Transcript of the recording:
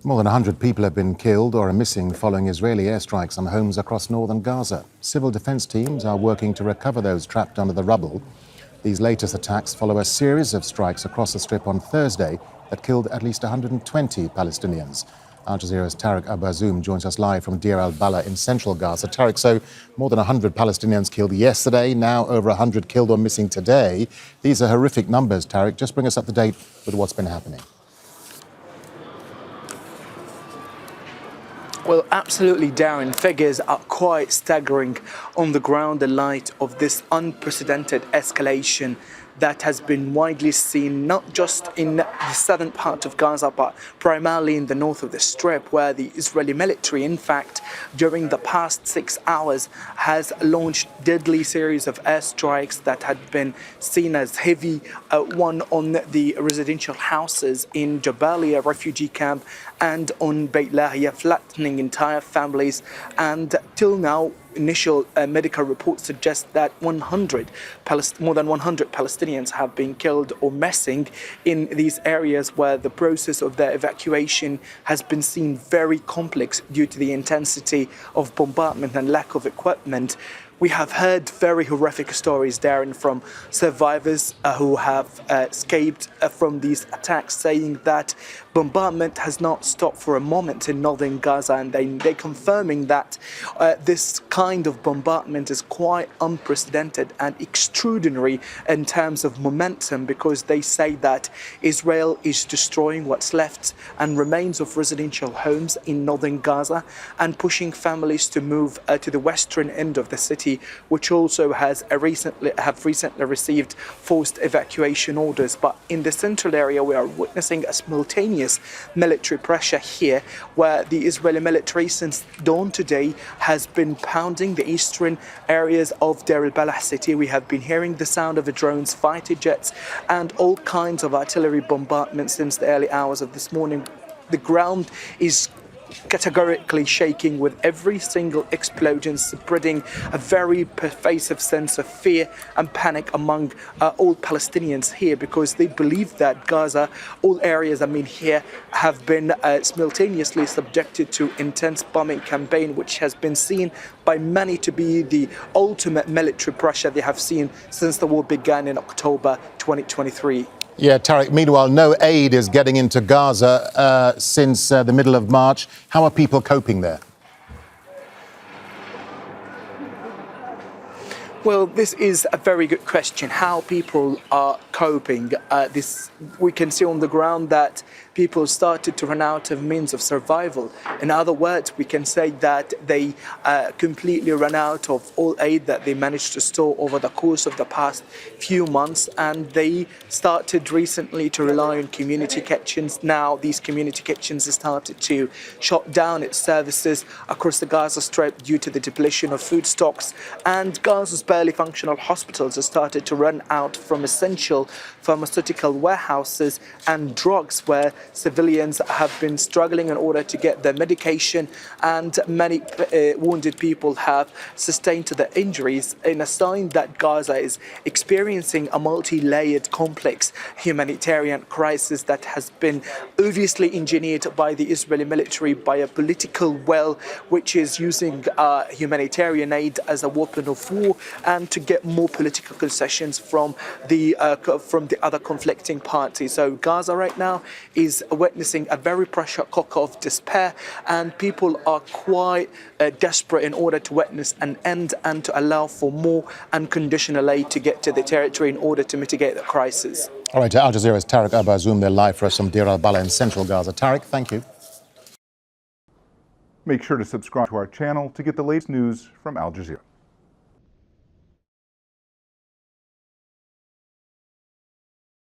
More than 100 people have been killed or are missing following Israeli airstrikes on homes across northern Gaza. Civil defense teams are working to recover those trapped under the rubble. These latest attacks follow a series of strikes across the Strip on Thursday that killed at least 120 Palestinians. Al Jazeera's Tariq Abazoum joins us live from Deir al-Balah in central Gaza. Tariq, so more than 100 Palestinians killed yesterday, now over 100 killed or missing today. These are horrific numbers, Tariq. Just bring us up to date with what's been happening. Well, absolutely, Darren. Figures are quite staggering on the ground in light of this unprecedented escalation that has been widely seen not just in the southern part of Gaza, but primarily in the north of the Strip, where the Israeli military, in fact, during the past 6 hours, has launched deadly series of airstrikes that had been seen as heavy, one on the residential houses in Jabalia refugee camp and on Beit Lahia, flattening entire families. And till now, initial medical reports suggest that more than 100 Palestinians have been killed or missing in these areas, where the process of their evacuation has been seen very complex due to the intensity of bombardment and lack of equipment. We have heard very horrific stories, Darren, from survivors who have escaped from these attacks, saying that bombardment has not stopped for a moment in northern Gaza, and they're confirming that this kind of bombardment is quite unprecedented and extraordinary in terms of momentum, because they say that Israel is destroying what's left and remains of residential homes in northern Gaza and pushing families to move to the western end of the city, which also have recently received forced evacuation orders. But in the central area, we are witnessing a simultaneous military pressure here, where the Israeli military since dawn today has been pounding the eastern areas of Deir al-Balah city. We have been hearing the sound of the drones, fighter jets, and all kinds of artillery bombardment since the early hours of this morning. The ground is categorically shaking with every single explosion, spreading a very pervasive sense of fear and panic among all Palestinians here, because they believe that Gaza, all areas here, have been simultaneously subjected to intense bombing campaign, which has been seen by many to be the ultimate military pressure they have seen since the war began in October 2023. Yeah, Tariq, meanwhile, no aid is getting into Gaza since the middle of March. How are people coping there? Well, this is a very good question. How people are coping. This we can see on the ground that people started to run out of means of survival. In other words, we can say that they completely ran out of all aid that they managed to store over the course of the past few months, and they started recently to rely on community kitchens. Now these community kitchens have started to shut down its services across the Gaza Strip due to the depletion of food stocks, and Gaza's barely functional hospitals have started to run out from essential pharmaceutical warehouses and drugs, where civilians have been struggling in order to get their medication, and many wounded people have sustained their injuries, in a sign that Gaza is experiencing a multi-layered complex humanitarian crisis that has been obviously engineered by the Israeli military by a political will, which is using humanitarian aid as a weapon of war and to get more political concessions from the other conflicting parties. So Gaza right now is witnessing a very pressure cooker of despair, and people are quite desperate in order to witness an end and to allow for more unconditional aid to get to the territory in order to mitigate the crisis. All right, Al Jazeera's Tariq Abazoum there live for us from Deir al-Balah in central Gaza. Tariq, thank you. Make sure to subscribe to our channel to get the latest news from Al Jazeera.